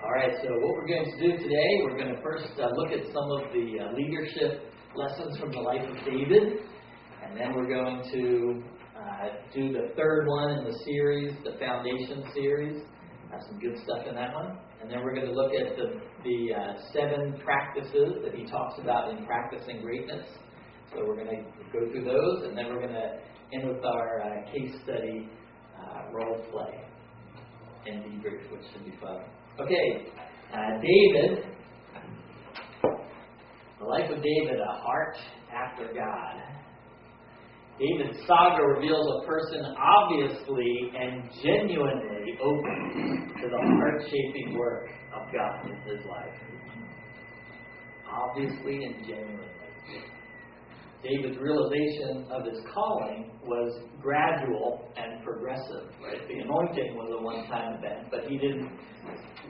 All right, so what we're going to do today, we're going to first look at some of the leadership lessons from the life of David, and then we're going to do the third one in the series, the Foundation series. Some good stuff in that one. And then we're going to look at the 7 practices that he talks about in practicing greatness. So we're going to go through those, and then we're going to end with our case study role play and debrief, which should be fun. Okay, David, the life of David, a heart after God. David's saga reveals a person obviously and genuinely open to the heart-shaping work of God in his life. Obviously and genuinely. David's realization of his calling was gradual and progressive. Right? The anointing was a one-time event, but he didn't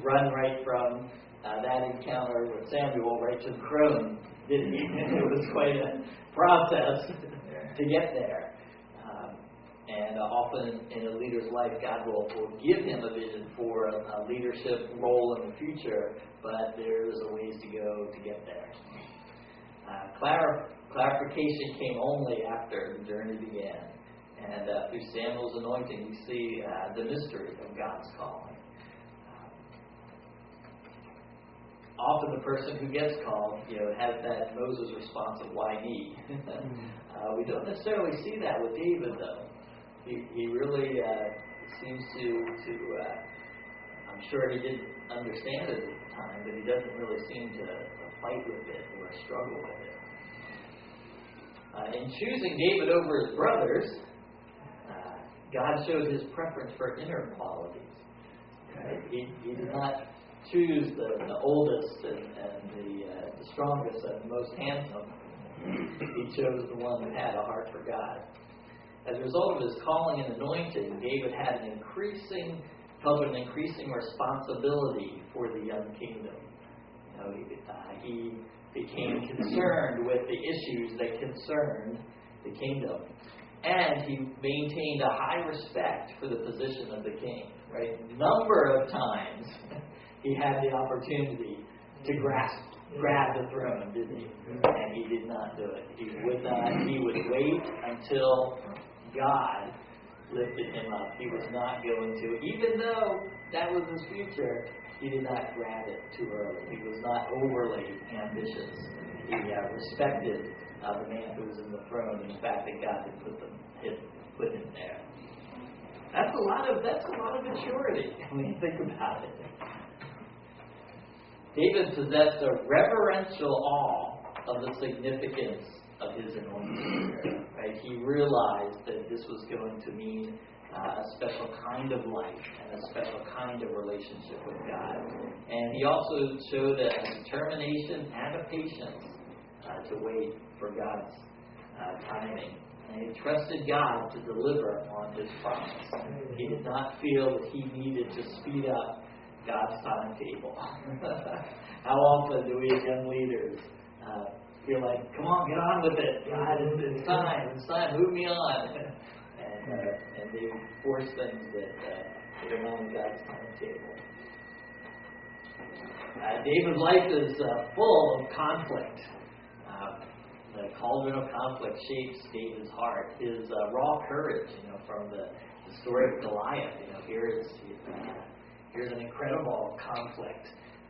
run right from that encounter with Samuel right to the throne, did he? It was quite a process to get there. And often in a leader's life, God will give him a vision for a leadership role in the future, but there's a ways to go to get there. Clarification came only after the journey began. And through Samuel's anointing, we see the mystery of God's calling. Often the person who gets called, has that Moses response of why me? We don't necessarily see that with David, though. He really seems to I'm sure he didn't understand it at the time, but he doesn't really seem to fight with it or struggle with it. In choosing David over his brothers, God showed his preference for inner qualities. Right? He did not choose the oldest and the strongest and most handsome. He chose the one that had a heart for God. As a result of his calling and anointing, David had felt an increasing responsibility for the young kingdom. He became concerned with the issues that concerned the kingdom. And he maintained a high respect for the position of the king. Right? A number of times he had the opportunity to grab the throne, didn't he? And he did not do it. He would wait until God lifted him up. He was not going to. Even though that was his future, he did not grab it too early. He was not overly ambitious. He respected the man who was in the throne and the fact that God had put him there. That's a lot of maturity when you think about it. David possessed a reverential awe of the significance of his anointing. Right? He realized that this was going to mean a special kind of life and a special kind of relationship with God. And he also showed a determination and a patience to wait for God's timing. And he trusted God to deliver on his promise. He did not feel that he needed to speed up God's timetable. How often do we as young leaders feel like, come on, get on with it. God, it's time, move me on. And they force things that are not on God's timetable. David's life is full of conflict. The cauldron of conflict shapes David's heart. His raw courage, from the story of Goliath. Here's an incredible conflict,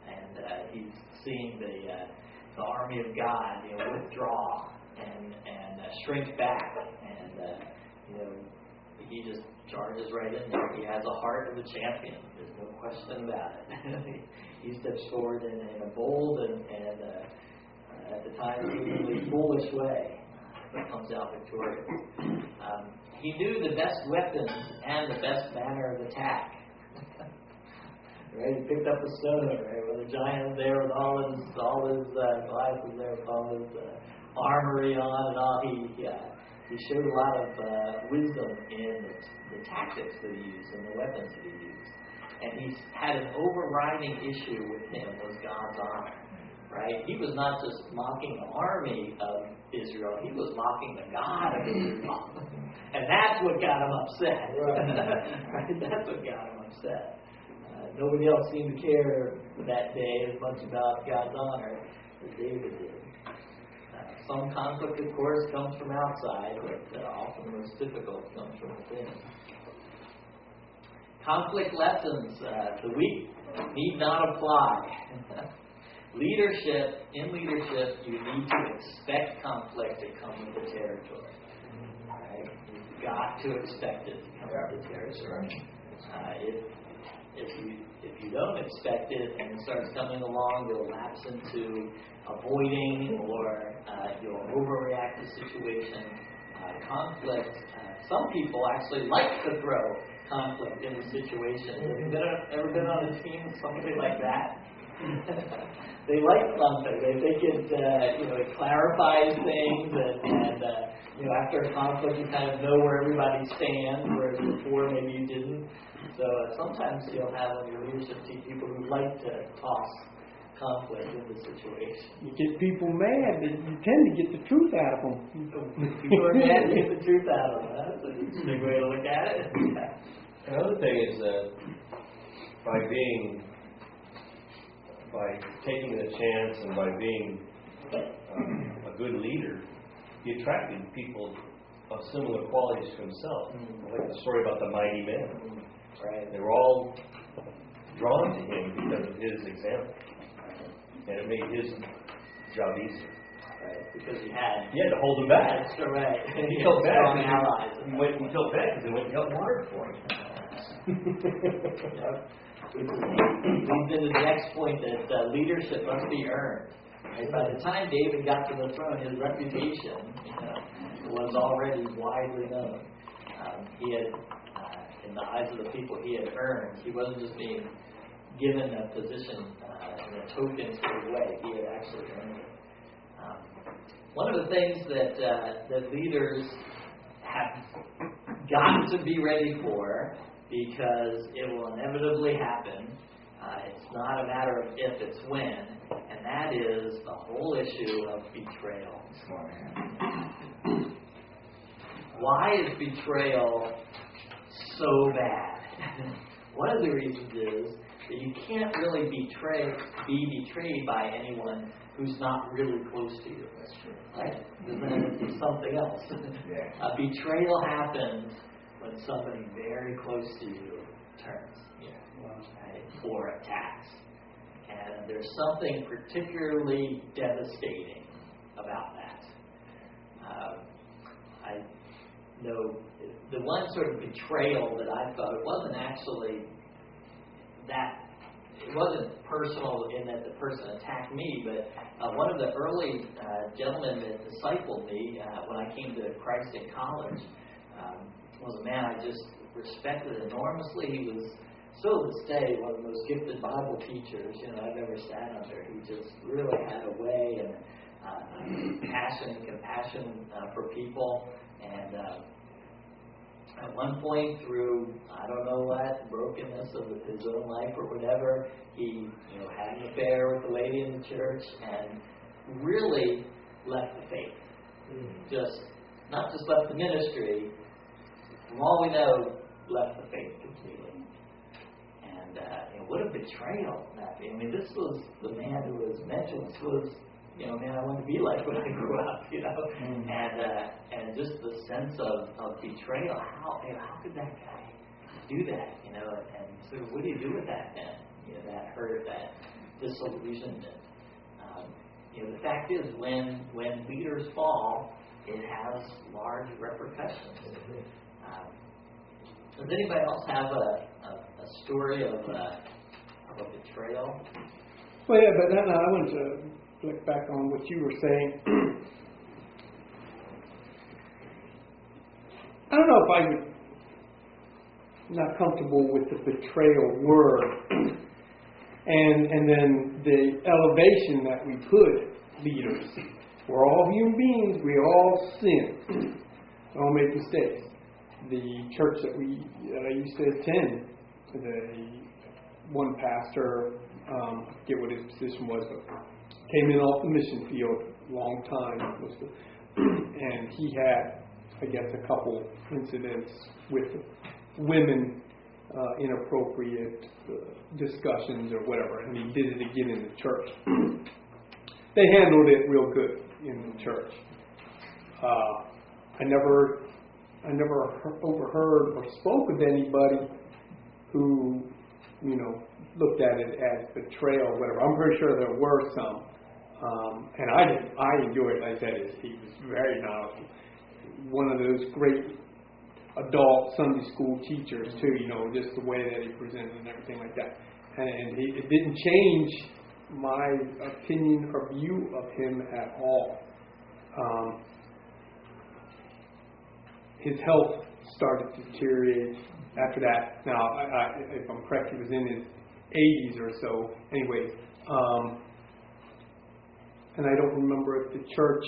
and he's seeing the army of God, withdraw and shrink back, and he just charges right in there. He has a heart of a champion. There's no question about it. He steps forward in a bold and at the time seemingly foolish way, but comes out victorious. He knew the best weapons and the best manner of attack. Right? He picked up a stone, right? With a giant there with all his glasses there with all his armory on and all. He showed a lot of wisdom in the tactics that he used and the weapons that he used. And he had an overriding issue with him was God's honor. Right? He was not just mocking the army of Israel, he was mocking the God of Israel. And that's what got him upset. Right? That's what got him upset. Nobody else seemed to care that day as much about God's honor as David did. Some conflict, of course, comes from outside, but often the most difficult comes from within. Conflict lessons. The weak need not apply. In leadership, you need to expect conflict to come with the territory. Right? You've got to expect it to come with the territory. If you don't expect it and it starts coming along, you'll lapse into avoiding or you'll overreact to the situation. Conflict. Some people actually like to throw conflict in the situation. Have you ever been on a team with somebody like that? They like something. They think it clarifies things, and after a conflict you kind of know where everybody stands, whereas before maybe you didn't. So sometimes you'll have on your leadership team people who like to toss conflict in the situation. You get people mad, but you tend to get the truth out of them. People are mad to get the truth out of them. That's a big way to look at it. Another thing is that by taking the chance and by being a good leader, he attracted people of similar qualities to himself. Like the story about the mighty men. Right. They were all drawn to him because of his example. And it made his job easier. Right, because he had to hold them back. That's right. He felt bad. Strong allies. He felt bad because they went and got water for him. Leads into the next point that leadership must be earned. Right? By the time David got to the throne, his reputation was already widely known. He had, in the eyes of the people, he had earned. He wasn't just being given a position in a token sort of way. He had actually earned it. One of the things that leaders have got to be ready for, because it will inevitably happen. It's not a matter of if, it's when, and that is the whole issue of betrayal. Why is betrayal so bad? One of the reasons is that you can't really be betrayed by anyone who's not really close to you. That's true. Right? Then it's something else. A betrayal happens when somebody very close to you turns, right, or attacks. And there's something particularly devastating about that. I know the one sort of betrayal that I thought, it wasn't actually that, it wasn't personal in that the person attacked me, but one of the early gentlemen that discipled me when I came to Christ in college was a man I just respected enormously. He was still to this day one of the most gifted Bible teachers I've ever sat under. He just really had a way and passion and compassion for people. And at one point, through I don't know what brokenness of his own life or whatever, he had an affair with a lady in the church and really left the faith. Not just left the ministry. From all we know, left the faith completely. And what a betrayal that be. I mean, this was the man who was mentioned. This was, man I want to be like when I grew up, and just the sense of betrayal. How could that guy do that, and so what do you do with that then? That hurt, that disillusionment. The fact is, when leaders fall, it has large repercussions. Does anybody else have a story of a betrayal? Well, yeah, but then I want to look back on what you were saying. I don't know if I'm not comfortable with the betrayal word, and then the elevation that we put leaders. We're all human beings. We all sin. All make mistakes. The church that I used to attend, the one pastor, I forget what his position was, but came in off the mission field a long time, and he had, I guess, a couple incidents with women inappropriate discussions or whatever, and he did it again in the church. They handled it real good in the church. I never overheard or spoke with anybody who, looked at it as betrayal or whatever. I'm pretty sure there were some. And I enjoyed it. Like I said, he was very knowledgeable. One of those great adult Sunday school teachers too, just the way that he presented and everything like that. And it didn't change my opinion or view of him at all. His health started to deteriorate after that. Now, if I'm correct, he was in his 80s or so. Anyways, and I don't remember if the church,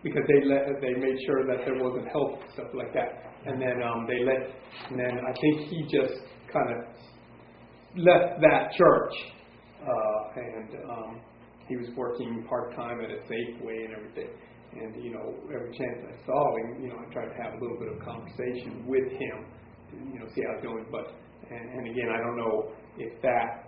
because they made sure that there wasn't health stuff like that, and then and then I think he just kind of left that church, and he was working part time at a Safeway and everything. And every chance I saw him, I tried to have a little bit of conversation with him, to see how he's doing. But and again, I don't know if that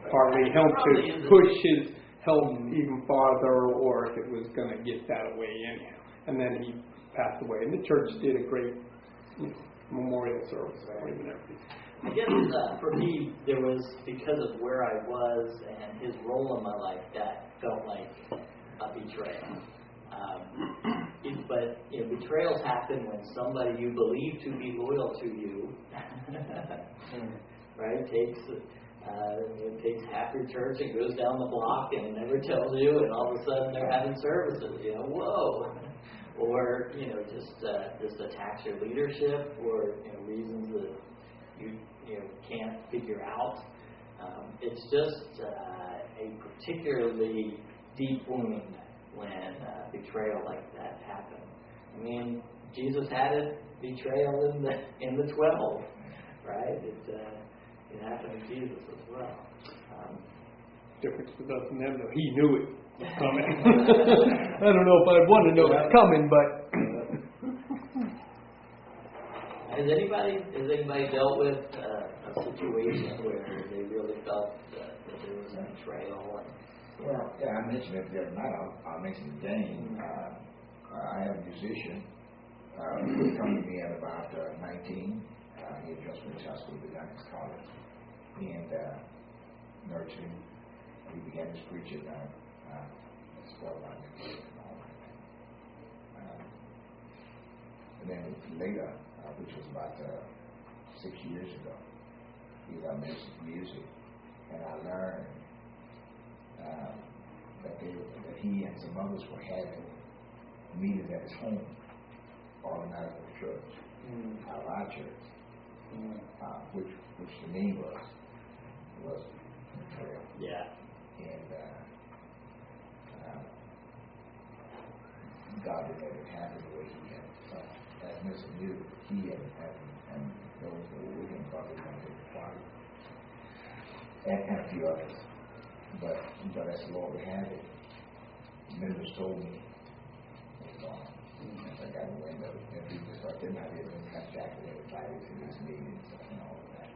partly helped to push his health even farther, or if it was going to get that way anyhow. And then he passed away, and the church did a great memorial service for him and everything. I guess for me, there was, because of where I was and his role in my life, that felt like a betrayal. But betrayals happen when somebody you believe to be loyal to you, right, takes half your church and goes down the block and never tells you, and all of a sudden they're having services. Whoa, or just attacks your leadership, or reasons that you can't figure out. It's just a particularly deep wound when betrayal like that happens. I mean, Jesus had a betrayal in the 12, right? It happened to Jesus as well. Difference with us and them, though. He knew it was coming. I don't know if I'd want to know it's coming, but has anybody dealt with a situation where they really felt that there was a betrayal? Well, yeah, I mentioned it the other night. I'll mention it again. I have a musician who come to me at about 19. He had just finished high school, began his college, and nurtured him. He began his preaching as well by and all that. And then later, which was about 6 years ago, he got music, and I learned that he and some others were having meetings at his home, organized with the church, our church, which to me was betrayal. Yeah. And God didn't let it happen the way he had. As Mr. New, he and those that were with him thought they were going to take the party, and a few others. But as the Lord would have it, members told me it was gone. As I got in the window, and people just started getting out here and contacting everybody to these meetings and all of that.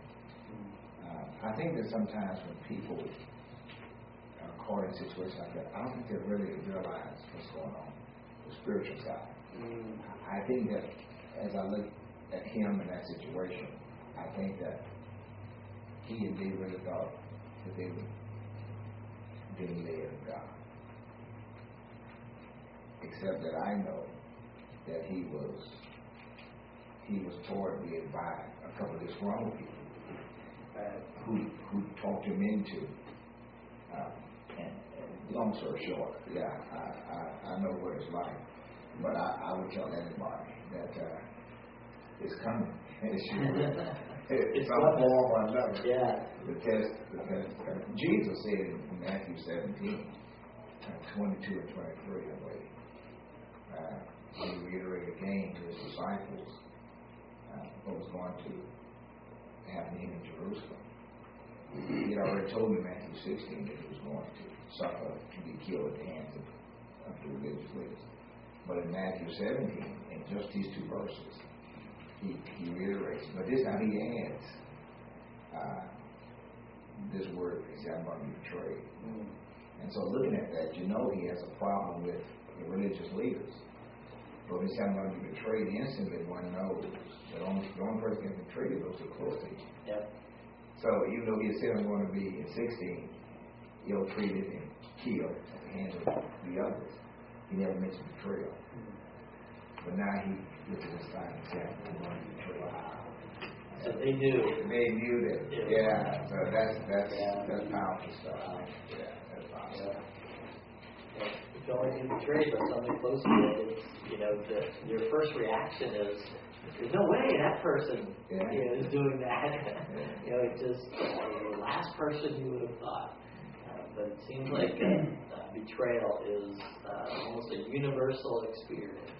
I think that sometimes when people are caught in situations like that, I don't think they really realize what's going on, the spiritual side. I think that as I look at him in that situation, I think that he and they really thought that they were being led of God. Except that I know that he was toward me by a couple of strong people who talked him into. And long story short, I know what it's like, but I would tell anybody that it's coming. It's some form or another. Yeah. The test. Jesus said in Matthew 17, 22 and 23, I believe. He reiterated again to his disciples what was going to happen to him in Jerusalem. He had already told them in Matthew 16 that he was going to suffer to be killed at the hands of the religious leaders. But in Matthew 17, in just these two verses, he reiterates. But this time he adds this word, he said, I'm going to be betrayed. And so looking at that, you know he has a problem with the religious leaders. But when he said, I'm going to be betrayed, instantly one knows that the only person getting betrayed is those who are close to him. Yep. So even though he said I'm going to be in 16, ill-treated and killed at the hands of the others, he never mentioned betrayal. But now he looks at his side and says, I'm going to be betrayed. Wow. So they knew. They knew that. Yeah. So that's powerful stuff. Wow. Yeah, that's powerful. Yeah. If you only be betrayed by something close to you, it's, your first reaction is, there's no way that person is doing that. It's just the last person you would have thought. But it seems like betrayal is almost a universal experience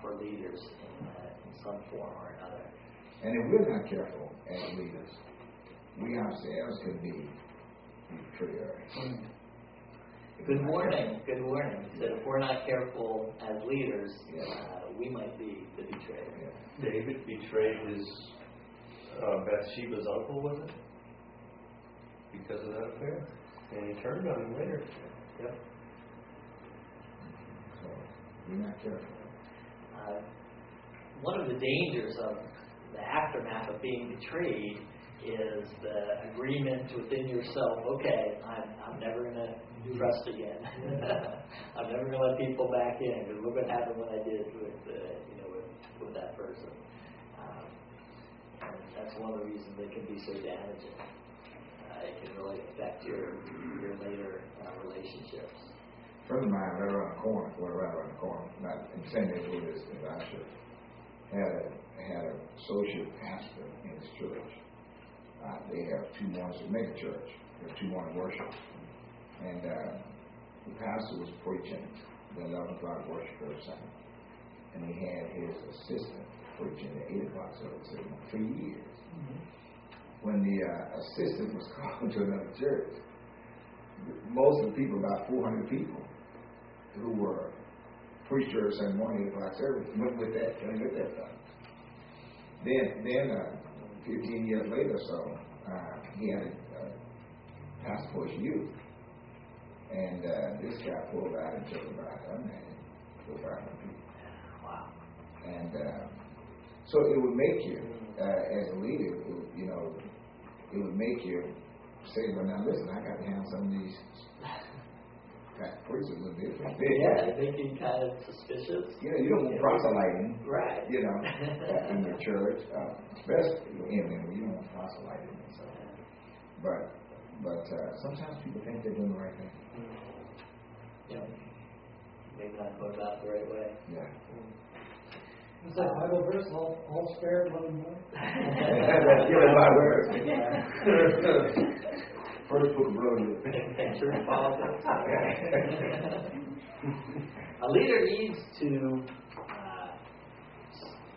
for leaders in some form or another. And if we're not careful as leaders, we ourselves could be betrayers. Good warning. Good warning. He said if we're not careful as leaders, we might be the betrayer. Yeah. David betrayed his Bathsheba's uncle, was it? Because of that affair? And he turned on him later. Yep. So, we're not careful. One of the dangers of the aftermath of being betrayed is the agreement within yourself, okay, I'm never going to trust again. I'm never going to let people back in, because look what happened when I did with that person. And that's one of the reasons they can be so damaging. It can really affect your later relationships. A friend of mine right around the corner, not in the same neighborhood as I should, had an associate pastor in his church. They have 2 mornings of mega church. They have 2 morning worship. And the pastor was preaching the 11 o'clock worship every Sunday. And he had his assistant preaching the 8 o'clock service for 3 years. Mm-hmm. When the assistant was called to another church, most of the people, about 400 people, who were preached church Sunday morning, 8 o'clock service, went with that stuff. Then 15 years later or so, he had a pastor for his youth. And this guy pulled out and took about 500 people. Wow. And so it would make you, as a leader, it would make you say, well, now listen, I got to handle some of these preachers a little different. Yeah, making kind of suspicious. You don't want proselyting. Right. In your church, especially in you don't want proselyting. So. But sometimes people think they're doing the right thing. Yeah. Maybe not going about it the right way. Yeah. Is that Bible verse, all spared, one more? That's good my words. First book of Romans. Church politics. A leader needs to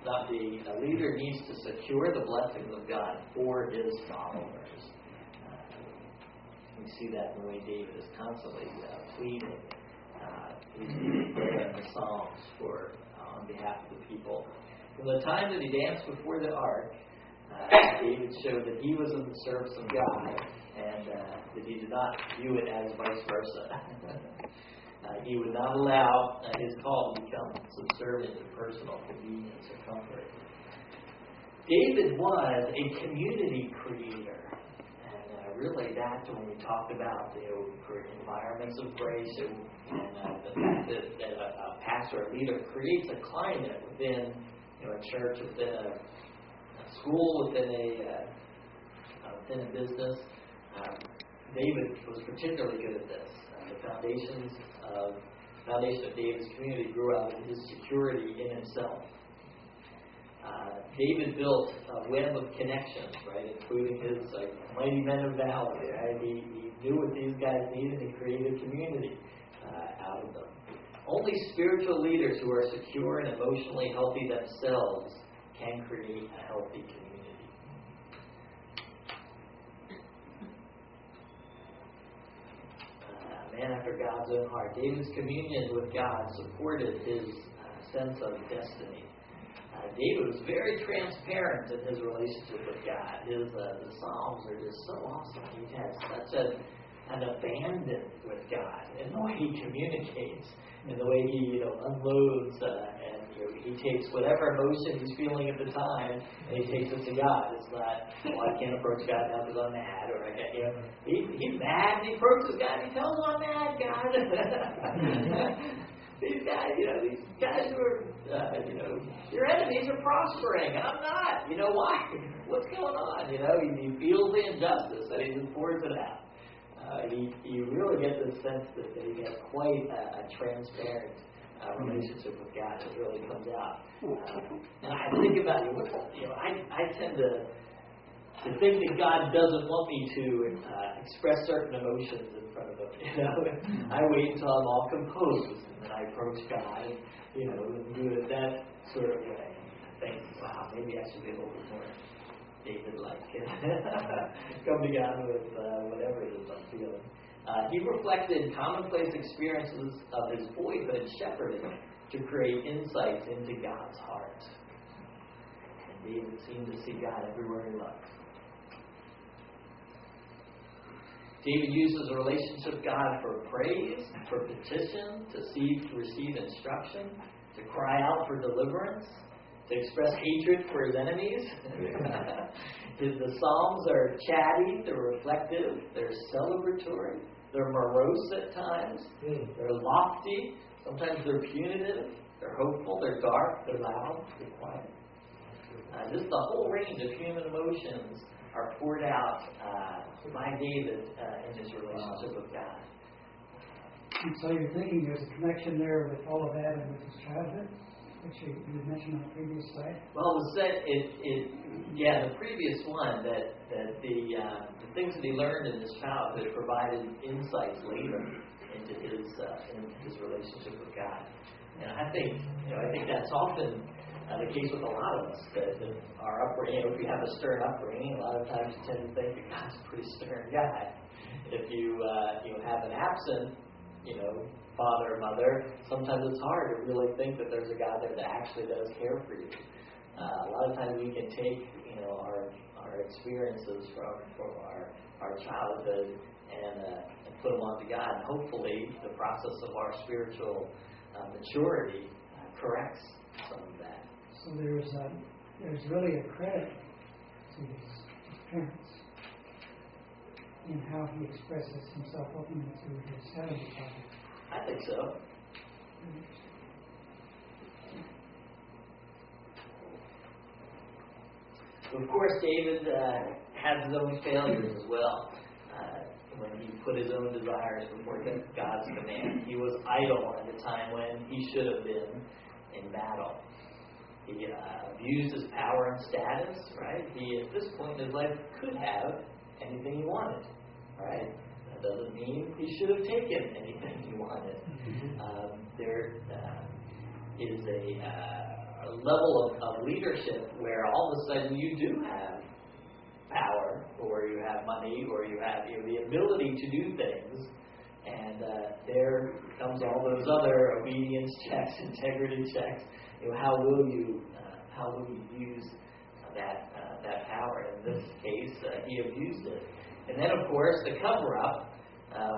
a leader needs to secure the blessings of God for his followers. We see that in the way David is constantly pleading. He's praying the Psalms on behalf of the people. From the time that he danced before the ark, David showed that he was in the service of God, and that he did not view it as vice versa. He would not allow his call to become subservient to personal convenience or comfort. David was a community creator. Really, that's when we talked about environments of grace and the fact that a pastor or leader creates a climate within a church, within a school, within a business. David was particularly good at this. The foundation of David's community grew out of his security in himself. David built a web of connections, right, including his mighty men of valor. Right? He knew what these guys needed and created a community out of them. Only spiritual leaders who are secure and emotionally healthy themselves can create a healthy community. Man after God's own heart. David's communion with God supported his sense of destiny. David was very transparent in his relationship with God. The Psalms are just so awesome. He has such an abandon with God in the way he communicates, in the way he unloads, and he takes whatever emotion he's feeling at the time, and he takes it to God. It's not, well, I can't approach God now because I'm mad, or I can't, he's mad, and he approaches God, and he tells him, I'm mad, God. These guys who are, your enemies are prospering, and I'm not. You know why? What's going on? He feels the injustice, and he just pours it out. You really get the sense that he has quite a transparent relationship with God. It really comes out. And I think about I tend to think that God doesn't want me to express certain emotions in front of him. I wait until I'm all composed, and then I approach God, and do it that sort of way. I think, wow, maybe I should be a little bit more David-like. Come to God with whatever it is I'm feeling. He reflected commonplace experiences of his boyhood shepherding to create insights into God's heart. And David seemed to see God everywhere he looked. David uses a relationship with God for praise, for petition, to receive instruction, to cry out for deliverance, to express hatred for his enemies. The Psalms are chatty, they're reflective, they're celebratory, they're morose at times, they're lofty, sometimes they're punitive, they're hopeful, they're dark, they're loud, they're quiet. Just the whole range of human emotions are poured out by David in his relationship with God. And so you're thinking there's a connection there with all of that and with his childhood, which you mentioned on the previous slide? Well, it was said, the previous one, that the things that he learned in his childhood provided insights later into his relationship with God. And I think that's often the case with a lot of us, that our upbringing, if you have a stern upbringing, a lot of times you tend to think that God's a pretty stern guy. If you have an absent, father or mother, sometimes it's hard to really think that there's a God there that actually does care for you. A lot of times we can take, our experiences from our childhood and put them onto God. And hopefully the process of our spiritual maturity corrects some of that. So there's really a credit to his parents in how he expresses himself openly to his heavenly Father. I think so. Of course, David had his own failures as well. When he put his own desires before God's command, he was idle at a time when he should have been in battle. He abused his power and status, right? He, at this point in his life, could have anything he wanted, right? That doesn't mean he should have taken anything he wanted. There is a level of leadership where all of a sudden you do have power, or you have money, or you have the ability to do things, and there comes all those other obedience checks, integrity checks. How will you use that power? In this case, he abused it. And then, of course, the cover-up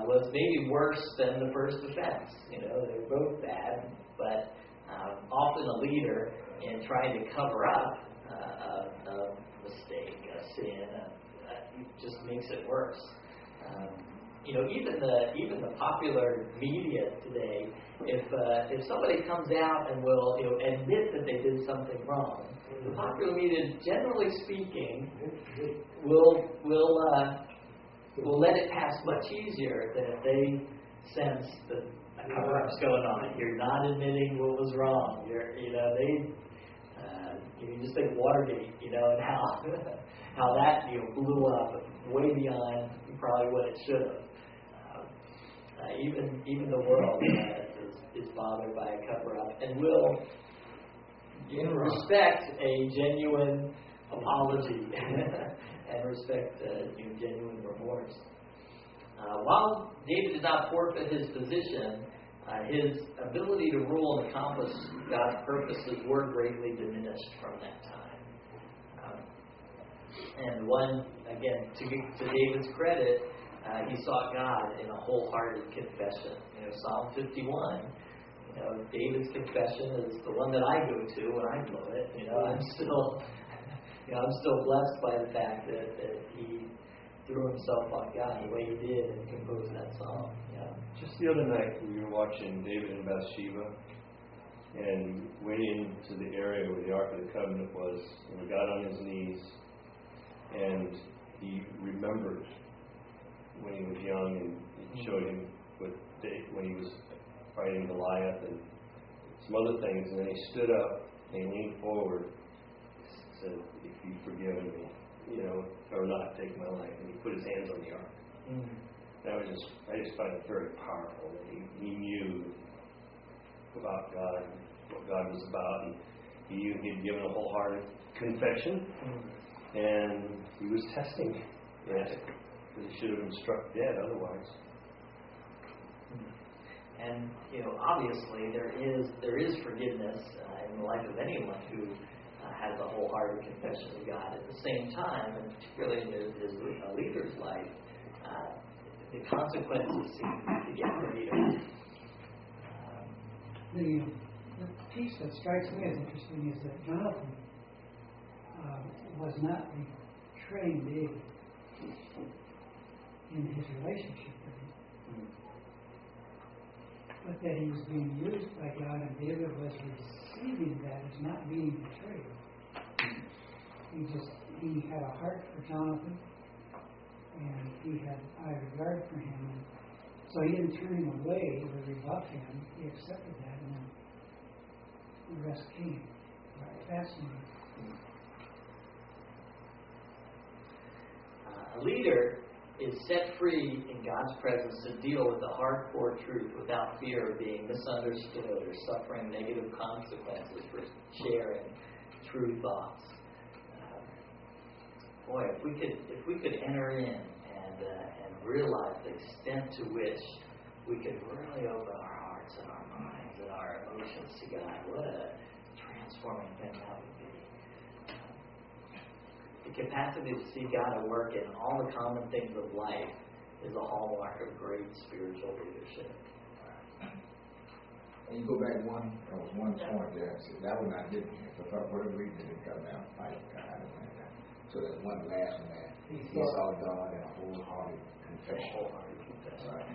was maybe worse than the first offense. They're both bad, but often a leader, in trying to cover up a mistake, a sin, it just makes it worse. Even the popular media today, if somebody comes out and will admit that they did something wrong, the popular media, generally speaking, will let it pass much easier than if they sense that a cover-up's going on. You're not admitting what was wrong. You just think Watergate, and how that blew up way beyond probably what it should have. Even the world is bothered by a cover-up and will respect a genuine apology and respect genuine remorse. While David did not forfeit his position his ability to rule and accomplish God's purposes were greatly diminished from that time. And one, again, to David's credit, he sought God in a wholehearted confession. Psalm 51, David's confession is the one that I go to when I blow it. I'm still blessed by the fact that he threw himself on God the way he did and composed that song. Just the other night, we were watching David and Bathsheba, and went into the area where the Ark of the Covenant was, and he got on his knees, and he remembered when he was young, and it showed him when he was fighting Goliath and some other things, and then he stood up and he leaned forward and said, "If you've forgiven me, or not, take my life," and he put his hands on the Ark. I just find it very powerful that he knew about God, what God was about, and he had given a wholehearted confession, and he was testing it, because he should have been struck dead otherwise. And obviously there is forgiveness in the life of anyone who has a wholehearted confession of God. At the same time, and particularly in his leader's life, the consequences seem to get greater. The piece that strikes me as interesting is that Jonathan was not betraying David in his relationship with him, but that he was being used by God, and David was receiving that as not being betrayed. He had a heart for Jonathan, and he had high regard for him. And so he didn't turn him away or rebuff him. He accepted that, and then the rest came. Fascinating. A leader is set free in God's presence to deal with the hardcore truth without fear of being misunderstood or suffering negative consequences for sharing true thoughts. If we could enter in and realize the extent to which we could really open our hearts and our minds and our emotions to God, what a transforming thing that would be. The capacity to see God at work in all the common things of life is a hallmark of great spiritual leadership. And you go back one point there. See, that one I didn't hear. For whatever reason, it didn't come down. I don't know that. So there's one last one there. He saw God in a wholehearted confession. Right.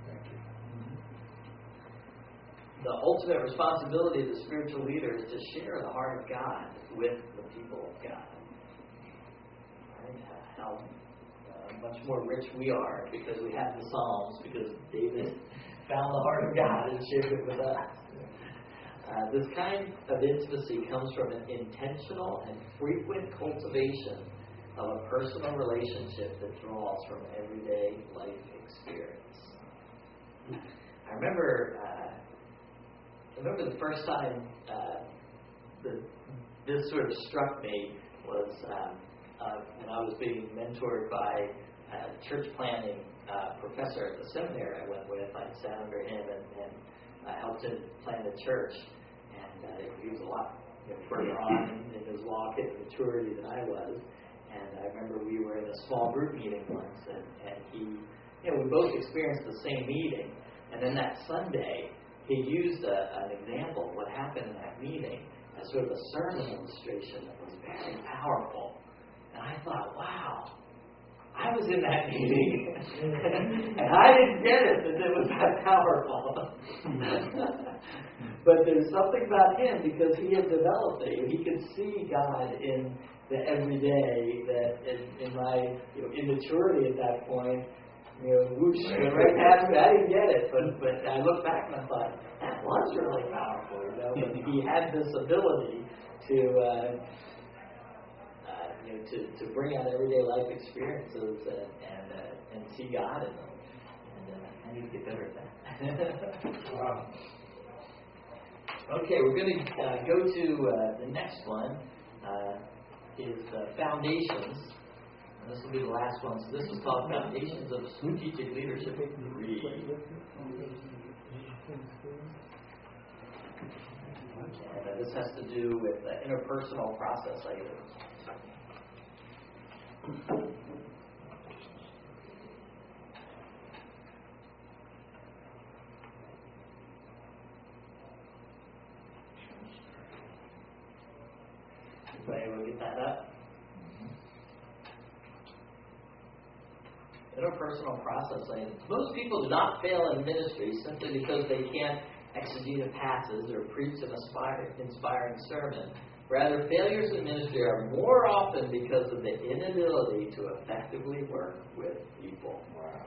Thank you. The ultimate responsibility of the spiritual leader is to share the heart of God with the people of God. Right? How much more rich we are because we have the Psalms, because David found the heart of God and shared it with us. This kind of intimacy comes from an intentional and frequent cultivation of a personal relationship that draws from everyday life experience. I remember the first time this sort of struck me was when I was being mentored by a church planning professor at the seminary I went with. I sat under him and helped him plan the church. And he was a lot further on in his walk and maturity than I was. And I remember we were in a small group meeting once, and he, we both experienced the same meeting. And then that Sunday, he used an example of what happened in that meeting as sort of a sermon illustration that was very powerful. And I thought, wow, I was in that meeting, and I didn't get it that it was that powerful. But there's something about him, because he had developed it. He could see God in the everyday that in my immaturity at that point, whoosh, went right past me. I didn't get it, but I look back and I thought, that was really powerful. But he had this ability to bring out everyday life experiences and see God in them. And I need to get better at that. Wow. Okay, we're going to go to the next one. is the foundations. And this will be the last one. So this is called Foundations of Strategic Leadership 3. And this has to do with interpersonal process items. Anybody will get that up? Interpersonal process items. Most people do not fail in ministry simply because they can't exegete passages or preach an inspiring sermon. Rather, failures in ministry are more often because of the inability to effectively work with people. Wow.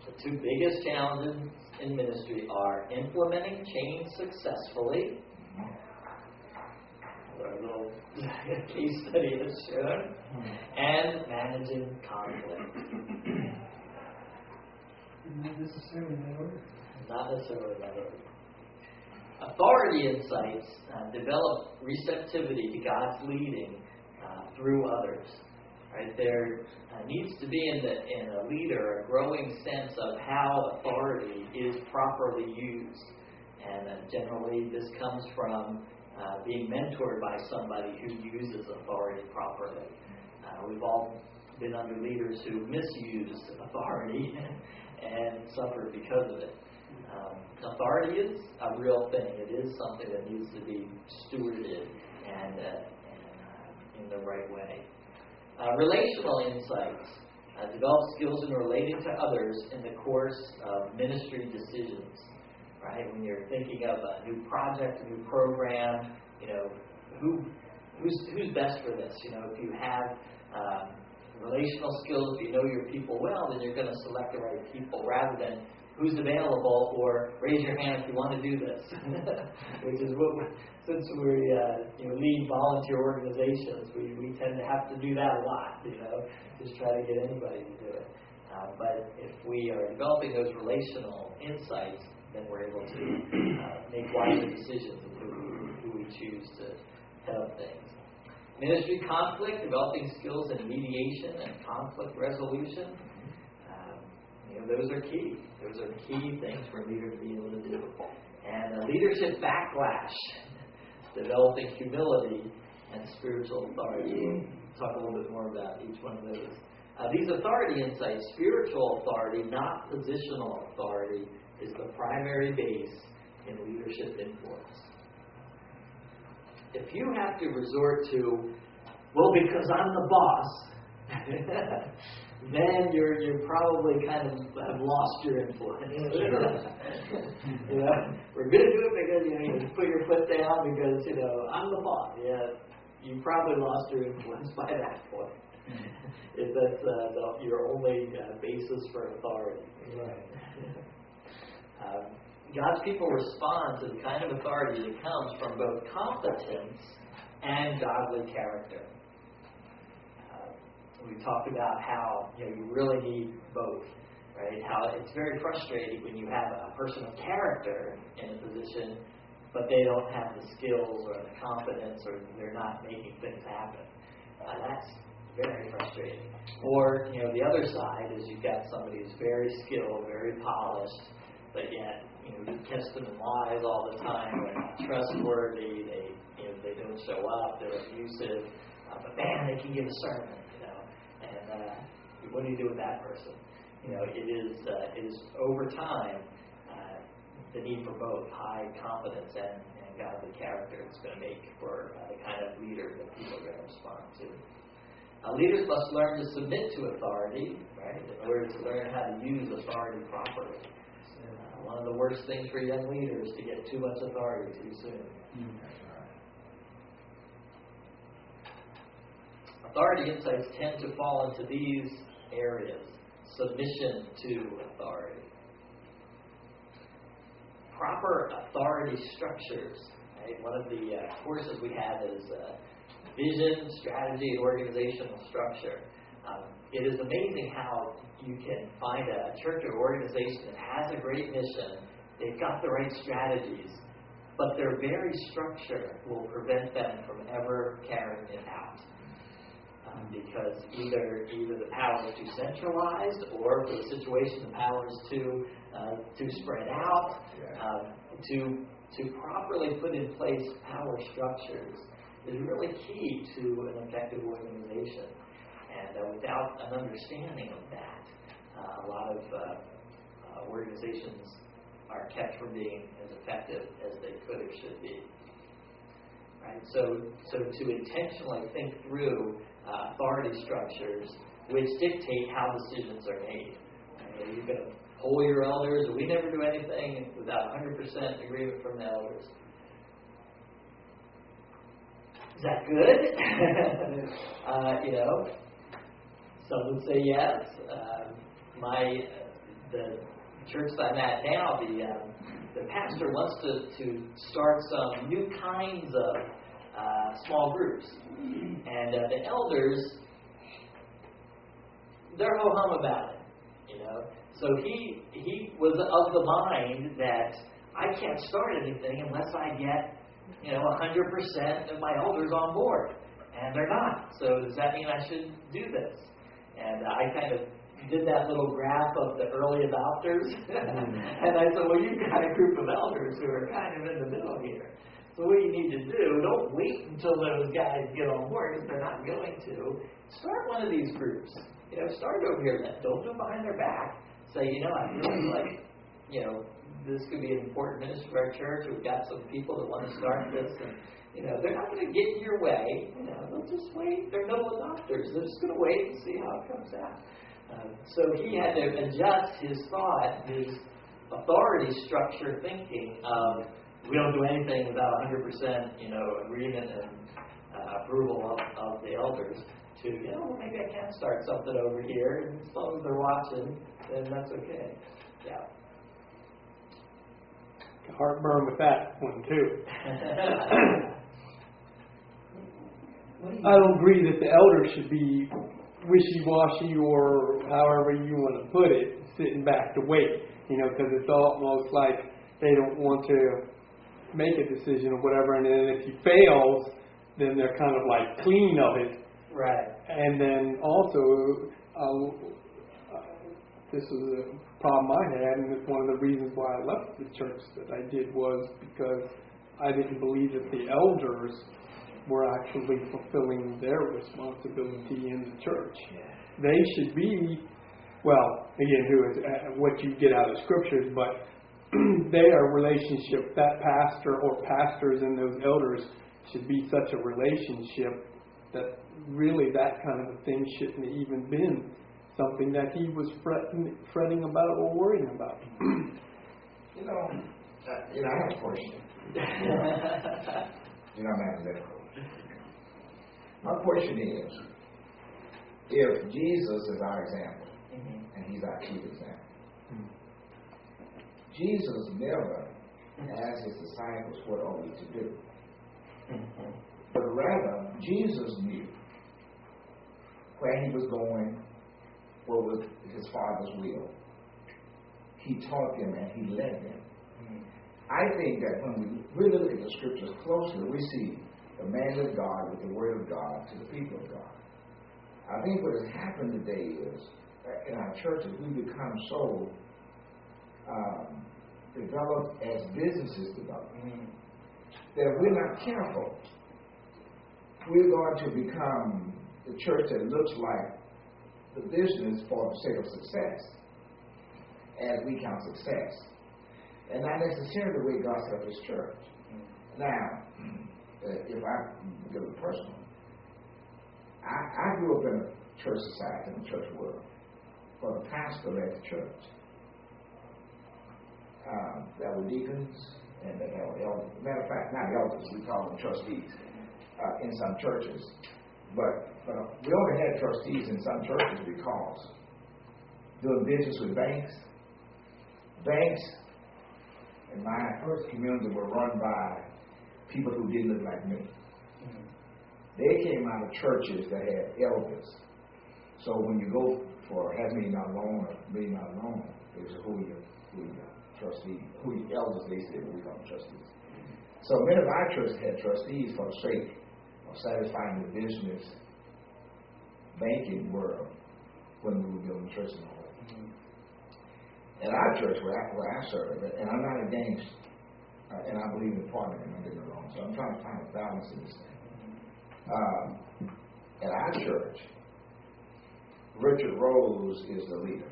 The two biggest challenges in ministry are implementing change successfully. Our little case study has shown, and managing conflict. Not necessarily in that order. Not necessarily that order. Authority insights develop receptivity to God's leading through others. Right? There needs to be in a leader a growing sense of how authority is properly used, and generally this comes from being mentored by somebody who uses authority properly. We've all been under leaders who misused authority and suffered because of it. Authority is a real thing. It is something that needs to be stewarded and in the right way. Relational insights develop skills in relating to others in the course of ministry decisions. Right? When you're thinking of a new project, a new program, who's best for this? If you have relational skills, if you know your people well, then you're going to select the right people rather than who's available or raise your hand if you want to do this. Which is what, since we lead volunteer organizations, we tend to have to do that a lot. Just try to get anybody to do it. But if we are developing those relational insights, then we're able to make wiser decisions of who we choose to head up things. Ministry conflict, developing skills in mediation and conflict resolution. Those are key. Those are key things for a leader to be able to do. And leadership backlash, developing humility and spiritual authority. We'll talk a little bit more about each one of those. These authority insights, spiritual authority, not positional authority, is the primary base in leadership influence. If you have to resort to, because I'm the boss, then you're probably kind of have lost your influence. We're going to do it because you put your foot down because I'm the boss. Yeah, you probably lost your influence by that point. If that's your only basis for authority. Right. God's people respond to the kind of authority that comes from both competence and godly character. We talked about how you really need both, right? How it's very frustrating when you have a person of character in a position, but they don't have the skills or the competence, or they're not making things happen. That's very frustrating. Or the other side is you've got somebody who's very skilled, very polished, but yet you catch them in lies all the time. They're not trustworthy. They don't show up. They're abusive. But man, they can give a sermon. And what do you do with that person? It is over time the need for both high competence and godly character is going to make for the kind of leader that people are going to respond to. Leaders must learn to submit to authority, right, in order to learn how to use authority properly. One of the worst things for young leaders is to get too much authority too soon. Authority insights tend to fall into these areas. Submission to authority. Proper authority structures. Right? One of the courses we have is vision, strategy, and organizational structure. It is amazing how you can find a church or organization that has a great mission, they've got the right strategies, but their very structure will prevent them from ever carrying it out. because either the power is too centralized, or for the situation the power is too spread out. To properly put in place power structures is really key to an effective organization. And without an understanding of that, a lot of organizations are kept from being as effective as they could or should be. Right? So to intentionally think through authority structures which dictate how decisions are made. Right? Are you going to poll your elders? We never do anything without 100% agreement from the elders. Is that good? Some would say yes. The church that I'm at now, the pastor wants to start some new kinds of small groups, and the elders, they're ho-hum about it. So he was of the mind that I can't start anything unless I get 100% of my elders on board, and they're not. So does that mean I should do this? And I kind of did that little graph of the early adopters, and I said, well, you've got a group of elders who are kind of in the middle here. So what you need to do, don't wait until those guys get on board, if they're not going to. Start one of these groups. Start over here. Don't do it behind their back. Say, I really like, this could be an important ministry for our church. We've got some people that want to start this, and they're not going to get in your way. They'll just wait. They're middle adopters. They're just going to wait and see how it comes out. So he had to adjust his thought, his authority structure thinking of, we don't do anything without 100%, agreement and approval of the elders, to, maybe I can start something over here, and as long as they're watching, then that's okay. Yeah. Heartburn with that one too. I don't agree that the elders should be wishy-washy, or however you want to put it, sitting back to wait, because it's almost like they don't want to make a decision or whatever, and then if he fails, then they're kind of like clean of it. Right. And then also, this was a problem I had, and it's one of the reasons why I left the church that I did, was because I didn't believe that the elders were actually fulfilling their responsibility in the church. They should be, well, again, what you get out of scriptures, but their relationship, that pastor or pastors and those elders should be such a relationship that really that kind of a thing shouldn't have even been something that he was fretting about or worrying about. I have a question. I'm analytical. My question is, if Jesus is our example, and he's our chief example, Jesus never asked his disciples what are we to do. But rather, Jesus knew where he was going, what was his Father's will. He taught them and he led them. I think that when we really look at the scriptures closely, we see the man of God with the word of God to the people of God. I think what has happened today is that in our churches we become so developed as businesses develop that if we're not careful, we're going to become the church that looks like the business for the sake of success, as we count success, and not necessarily the way God set up his church. Now, if I give it personal, I grew up in a church society, in the church world, where the pastor led the church. There were deacons, and they had elders. Matter of fact, not elders, we call them trustees in some churches. But we only had trustees in some churches because doing business with banks in my first community were run by people who didn't look like me. They came out of churches that had elders. So when you go for a $500,000 loan or $1 million loan, they say, who are your trustees? Who are your elders? They say, well, we call them trustees. So many of our churches had trustees for the sake of satisfying the business banking world when we were building church in the home. At our church, where I serve, and I'm not against, and I believe in partnering, don't get me wrong, so I'm trying to find a balance in this thing. At our church, Richard Rose is the leader.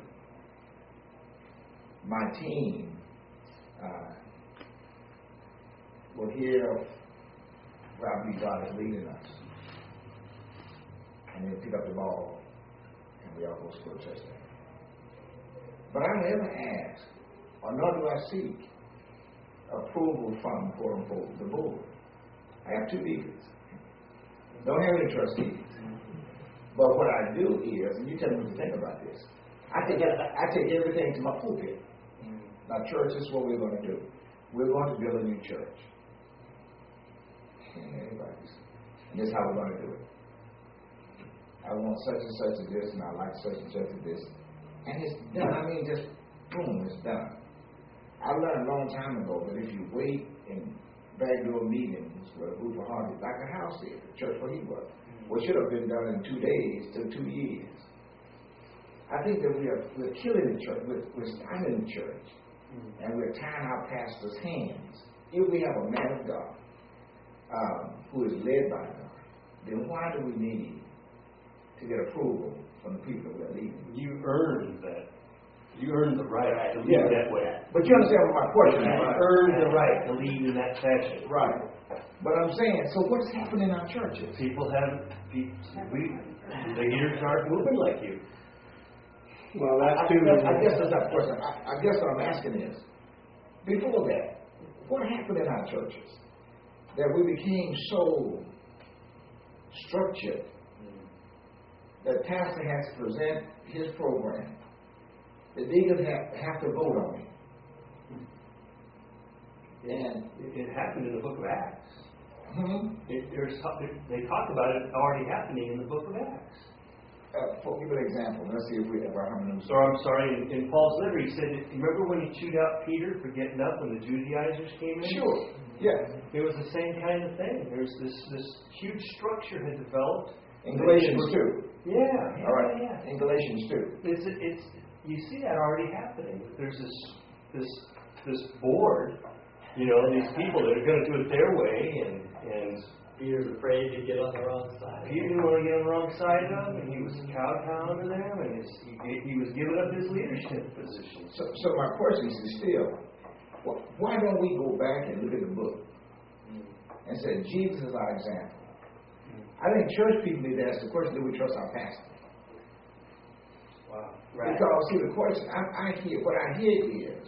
My team will hear where I believe God is leading us, and then pick up the ball, and we all go score a touchdown. But I don't ever ask, or nor do I seek, approval from, quote unquote, the board. I have 2 deacons. Don't have any trustees. But what I do is, and you tell me what you think about this, I take everything to my pulpit. Now, church, this is what we're going to do. We're going to build a new church. And this is how we're going to do it. I want such and such as this, and I like such and such as this. And it's done. I mean, just boom, it's done. I learned a long time ago that if you wait in backdoor meetings with a group of hardies, like a house here, the church where he was, what should have been done in 2 days took 2 years. I think that we're killing the church. We're styling the church, and we're tying our pastors' hands. If we have a man of God who is led by God, then why do we need to get approval from the people that we're leading? You earned that. You earned the right to lead that way. But you understand what my question is? You earned the right to lead in that fashion. Right. But I'm saying, so what's happening in our churches? The leaders aren't moving like you. Well, that's too. I guess that's that question. I guess what I'm asking is, before that, what happened in our churches that we became so structured that pastor has to present his program? The deacons have to vote on it. And it happened in the book of Acts. They talk about it already happening in the book of Acts. Give an example. Let's see if we ever have them. So I'm sorry. In Paul's letter, he said, "Remember when he chewed out Peter for getting up when the Judaizers came in?" Sure. Yeah. It was the same kind of thing. There's this huge structure had developed. In Galatians 2. Yeah. All right. Yeah. In Galatians 2. It's you see that already happening. There's this board, these people that are going to do it their way, and Peter's afraid to get on the wrong side. Peter didn't want to get on the wrong side of them, and he was kowtowing to them, and he was giving up his leadership position. So my question is still, why don't we go back and look at the book and say Jesus is our example? I think church people need to ask the question: do we trust our pastor? Wow. Right. Because see, the question what I hear is,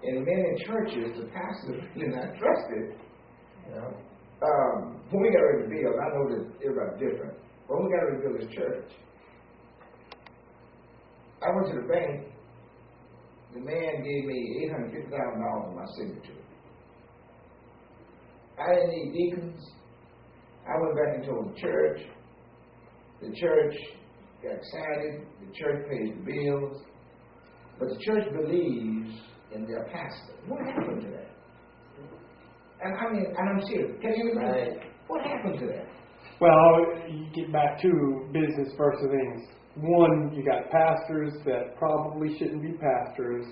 in many churches, the pastor is really not trusted. When we got ready to build, I know that everybody's different, but when we got ready to build this church, I went to the bank. The man gave me $850,000 on my signature. I didn't need deacons. I went back and told the church. The church got excited. The church pays the bills. But the church believes in their pastor. What happened to that? And I'm serious. Can you imagine? Right. What happened to that? Well, you get back to business first of things. One, you got pastors that probably shouldn't be pastors.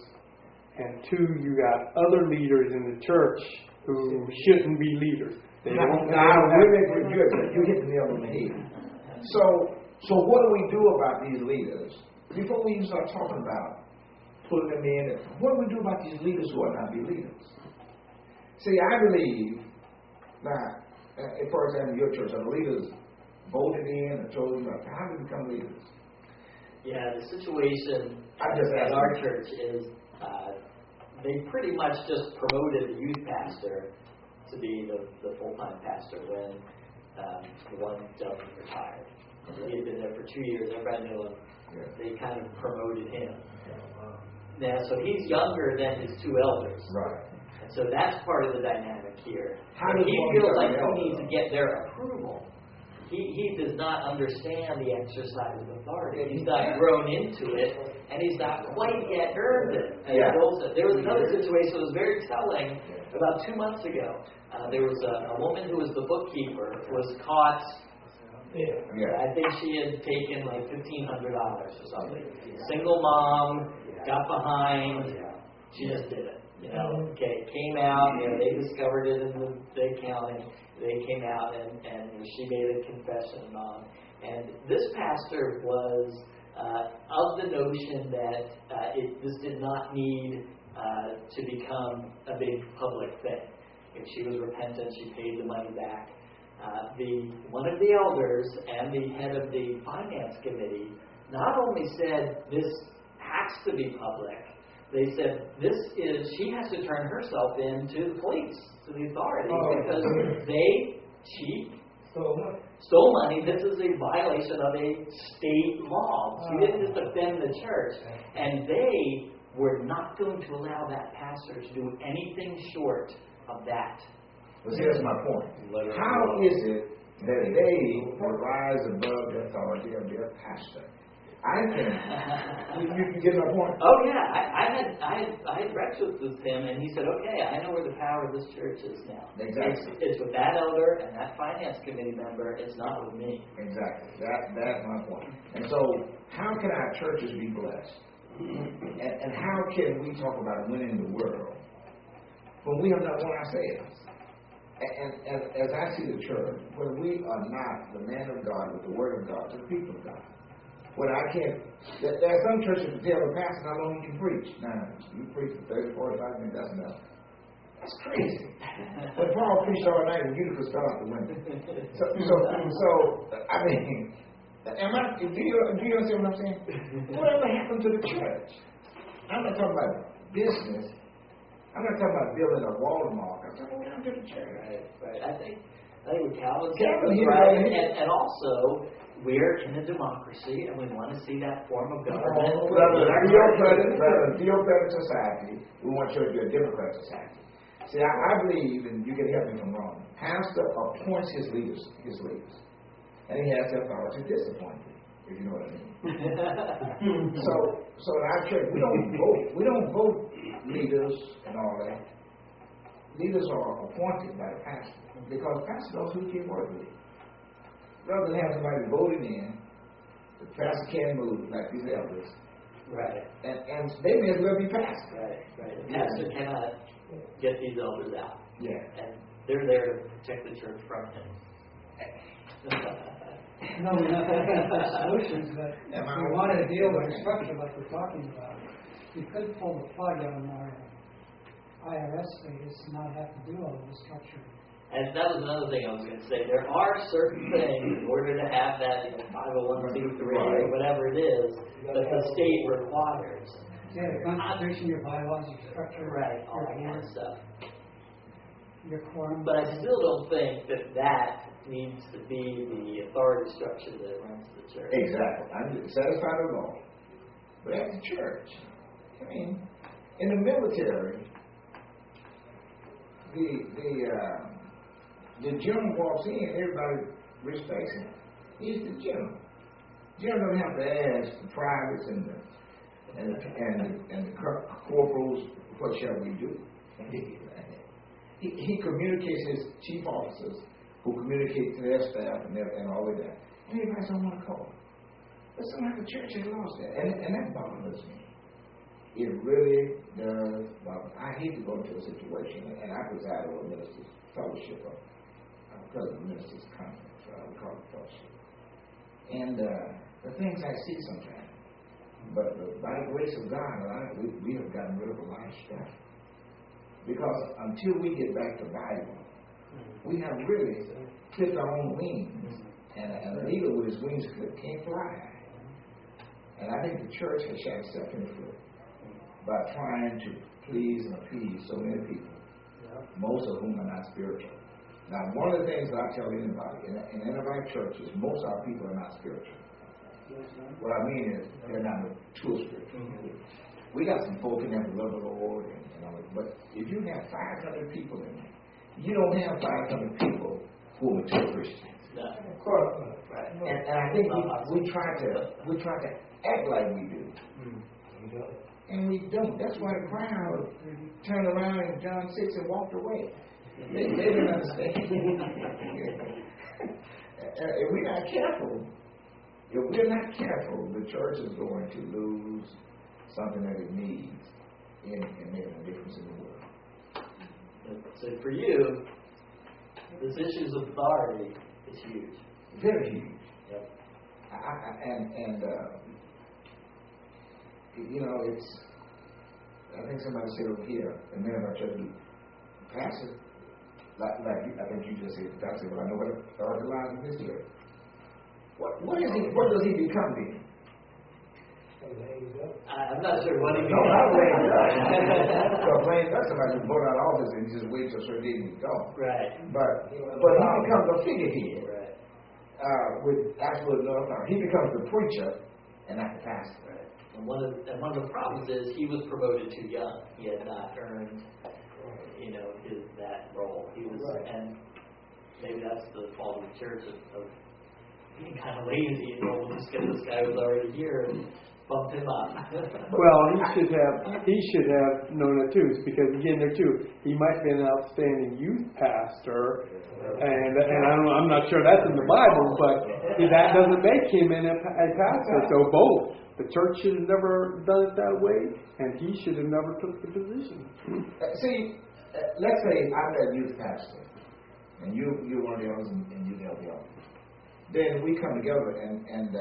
And 2, you got other leaders in the church who shouldn't be leaders. You hit the nail on the head. So what do we do about these leaders? Before we even start talking about putting them in, what do we do about these leaders who are not be leaders? See, I believe that, for example, your church, are the leaders voted in or chosen? How do they become leaders? Yeah, the situation at at our church is they pretty much just promoted the youth pastor to be the full-time pastor when the one gentleman retired. He had been there for 2 years. Everybody knew him. Yeah. They kind of promoted him. Now, so he's younger than his 2 elders. Right. And so that's part of the dynamic here. How does he one feels become like an he elder, needs to though? get their approval. He does not understand the exercise of authority. He's not grown into it, and he's not quite yet earned it. Yeah. There was another situation that was very telling about 2 months ago. There was a woman who was the bookkeeper, was caught Yeah. I think she had taken like $1,500 or something. Single mom, got behind, she just did it. You know, okay, came out, you know, they discovered it in the accounting. They came out and she made a confession and on. And this pastor was of the notion that this did not need to become a big public thing. If she was repentant, she paid the money back. One of the elders and the head of the finance committee not only said this has to be public, they said she has to turn herself in to the police, to the authorities, because she stole money. This is a violation of a state law. She didn't just offend the church, and they were not going to allow that pastor to do anything short of that. Well, see, that's my point. How is it that they will rise above the authority of their pastor? I think you get my point. Oh yeah, I had breakfast with him, and he said, "Okay, I know where the power of this church is now. Exactly. It's with that elder and that finance committee member. It's not with me." Exactly. That's my point. And so, how can our churches be blessed? And how can we talk about winning the world when we have not won ourselves? And as I see the church, when we are not the man of God with the word of God to the people of God, when I can't, there are some churches that tell the pastor how long you can preach. Now, you preach for 30, 45 minutes, that's enough. That's crazy. When Paul preached all night and Eutychus fell out the window. So I mean, do you understand what I'm saying? Whatever happened to the church? I'm not talking about business. I'm not talking about building a Walmart. I'm talking about to the church. Right. I think what Calvin said Calvin was here, right, right? and also we're in a democracy, and we want to see that form of government. Rather than a theocratic society, we want church to be a democratic society. See, I believe, and you can help me if I'm wrong, pastor appoints his leaders, and he has the authority to disappoint them, if you know what I mean. So in our church, we don't vote leaders and all that. Leaders are appointed by the pastor because the pastor knows who he can work with. Rather than have somebody voted in, the pastor can't move like these elders. Right. And they may as well be pastor. Right. The pastor cannot get these elders out. Yeah. And they're there to protect the church from him. No, we're not looking for solutions, but if we want to deal with the structure like we're talking about, you could pull the plug on our IRS status and not have to do all the structure. And that was another thing I was going to say. There are certain things in order to have that 501c3 or whatever it is that the state requires. Yeah, the Constitution, your bylaws, your structure, Right, all your that kind of board, stuff. your quorum. But I still don't think that needs to be the authority structure that runs the church. Exactly. I'm satisfied with all. But at the church, I mean, in the military, the general walks in, everybody respects him. He's the general. General doesn't have to ask the privates and the corporals, what shall we do? He communicates his chief officers, who communicate to their staff and all of that. And everybody don't want to call. But somehow the church has lost that. And that bothers me. It really does bother me. I hate to go into a situation, and I preside over a minister's fellowship of President Minister's Conference, we call it fellowship. And the things I see sometimes. But by the grace of God, we have gotten rid of a lot of stuff. Because until we get back to Bible, we have really clipped our own wings. And an eagle with his wings clipped can't fly. And I think the church has shot itself in the foot by trying to please and appease so many people, most of whom are not spiritual. Now, one of the things that I tell anybody, in any of our churches, most of our people are not spiritual. What I mean is, they're not mature spiritual. We got some folk in there who love the Lord, and all that, but if you have 500 people in there, you don't have 500 people who are mature Christians. Of course. Right. And I think we try to act like we do. And we don't. That's why the crowd turned around in John 6 and walked away. They didn't understand. if we're not careful, the church is going to lose something that it needs in making a difference in the world. So for you, this issue of authority is huge. Very huge. Yep. It's. I think somebody said over here, and man of our church, pastor, like I think you just said, pastor. Well, I know what authority lies in this church. What is he? What does he become then? I'm not sure what he means. No, not laying up. Because laying up, somebody who's voted out of office and just wait till certain days he's gone. Right. But he becomes a figurehead. Right. With absolute no authority. He becomes the preacher and not the pastor. Right. And one of the problems is he was promoted too young. He had not earned, that role. He was, and maybe that's the fault of the church of being kind of lazy. We'll just get this guy who's already here and bump him up. Well, he should have known it too, because again, there too, he might be an outstanding youth pastor, and I'm not sure that's in the Bible, but that doesn't make him a pastor. So both, the church should have never done it that way, and he should have never took the position. Let's say I'm that youth pastor, and you're one of the others, and you're the other. Then we come together and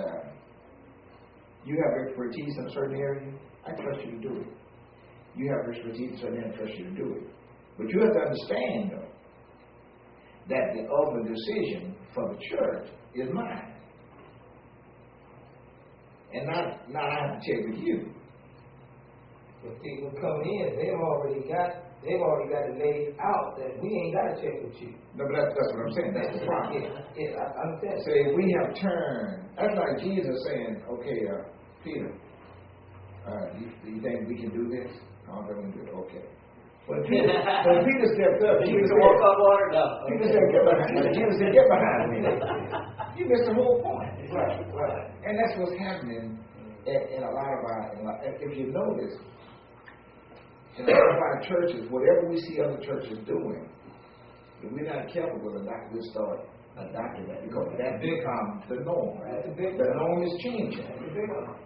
you have expertise in a certain area, I trust you to do it. You have expertise in a certain area, I trust you to do it. But you have to understand, though, that the ultimate decision for the church is mine. And not I have to check with you. When people come in, they've already got it laid out that we ain't got to check with you. No, but that's what I'm saying. That's the problem. Yeah, I understand. So if we have turned, that's like Jesus saying, okay, Peter, do you think we can do this? I don't think we can do it. Okay. When Peter stepped up, Jesus said, walk on water? No. Peter said, get behind me. Jesus said, get behind me. You missed the whole point. Right. And that's what's happening in a lot of our, if you notice, in a lot of our churches, whatever we see other churches doing, if we're not careful with it, we'll start adopting that, because that becomes the norm. The norm is changing.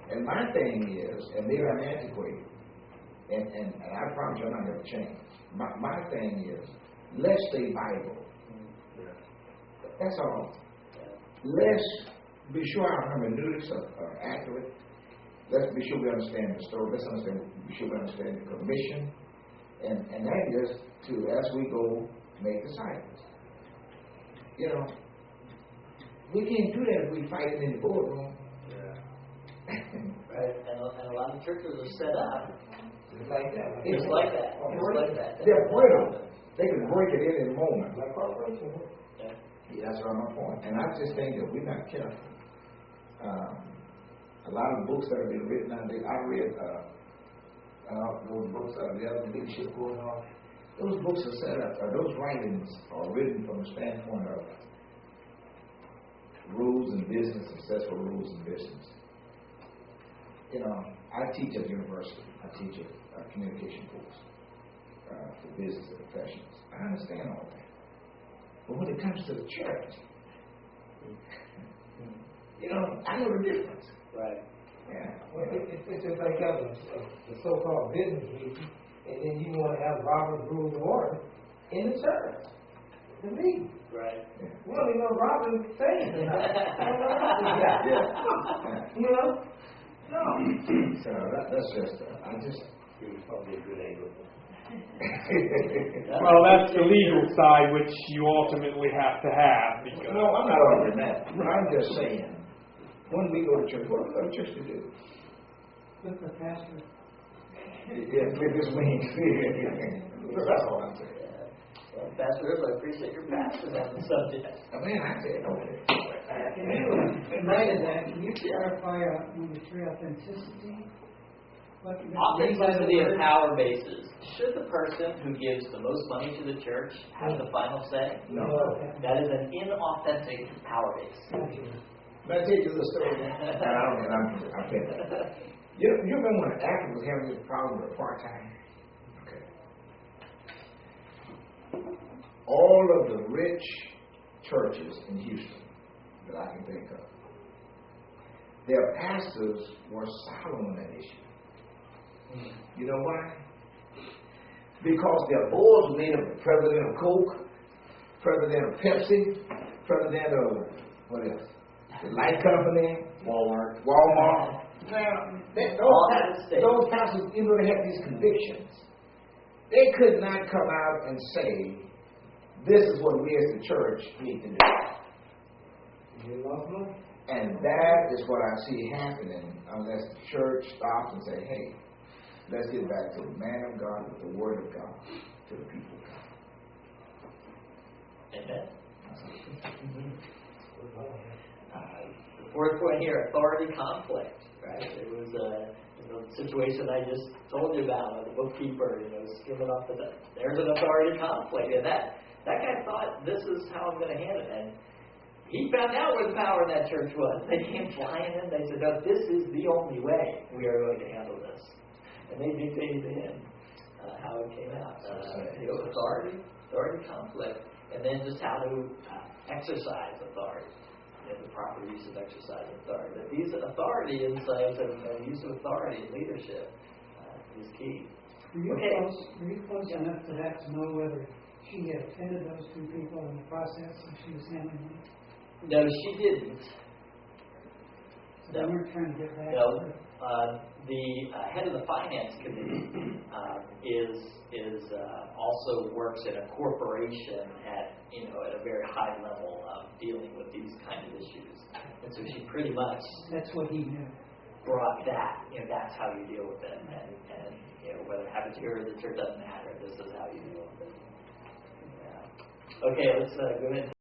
And my thing is, and maybe I'm antiquated, and I promise you I'm not going to change. My thing is, let's stay Bible. That's all. Let's be sure our hermeneutics are accurate. Let's be sure we understand the story. Let's be sure we understand the commission. And that is to, as we go, make disciples. We can't do that if we're fighting in the boardroom. Right. And a lot of churches are set up It's like that. just like that. Just like that. They're brittle. They can break it in a moment. Like corporation. Yeah. Yeah, that's my point. And I just think that we're not careful. A lot of books that have been written out there, I read those books out there, the leadership going on. Those books are set up, those writings are written from the standpoint of rules in business, successful rules in business. I teach at university. I teach a communication course for business and professionals. I understand all that. But when it comes to the church, I know the difference. Right. Yeah. Well, it's just like having a so-called business meeting, and then you want to have Robert's Rules of Order in the church. The meeting. Right. We don't even know Robert saying it. Yeah. No. So that's just, He was probably a good angler. Well, that's the legal side, which you ultimately have to have. Because No, I'm not arguing that. I'm just saying, when we go to church, what do we go to church to do? With the pastor. Yeah, get this means. That's all I'm saying. Well, Pastor Ripple, I appreciate your passion on the subject. Man, I said, okay. In light of that, can you clarify number 3, authenticity? What you mean by the Authenticity of word? power bases. Should the person who gives the most money to the church have the final say? No. That is an inauthentic power base. May I tell you a little story? I'm kidding. You remember when Apple was having this problem with apartheid? Okay. All of the rich churches in Houston, that I can think of. Their pastors were silent on that issue. You know why? Because their boards were made up of the president of Coke, president of Pepsi, president of, what else? The light company, Walmart. Now, those pastors, you know, they have these convictions. They could not come out and say, this is what we as the church need to do. And that is what I see happening unless the church stops and say, hey, let's get back to the man of God with the word of God to the people of God. Amen. The fourth point here, authority conflict. Right? It was a situation I just told you about with the bookkeeper, skimming off the desk. There's an authority conflict, and that guy thought this is how I'm going to handle it. And he found out where the power in that church was. They came flying in. They said, no, this is the only way we are going to handle this. And they dictated to him how it came out. Authority conflict, and then just how to exercise authority. The proper use of exercise authority. But these authority insights and use of authority in leadership is key. Were you close enough to that to know whether she had offended those two people in the process and she was handling them? No, she didn't. So they weren't trying to get back No. to her? The head of the finance committee is also works in a corporation at a very high level of dealing with these kind of issues, and so she pretty much That's what he knew. brought that. That's how you deal with it, and whether it happens here or the church doesn't matter. This is how you deal with it. Yeah. Okay, let's go ahead.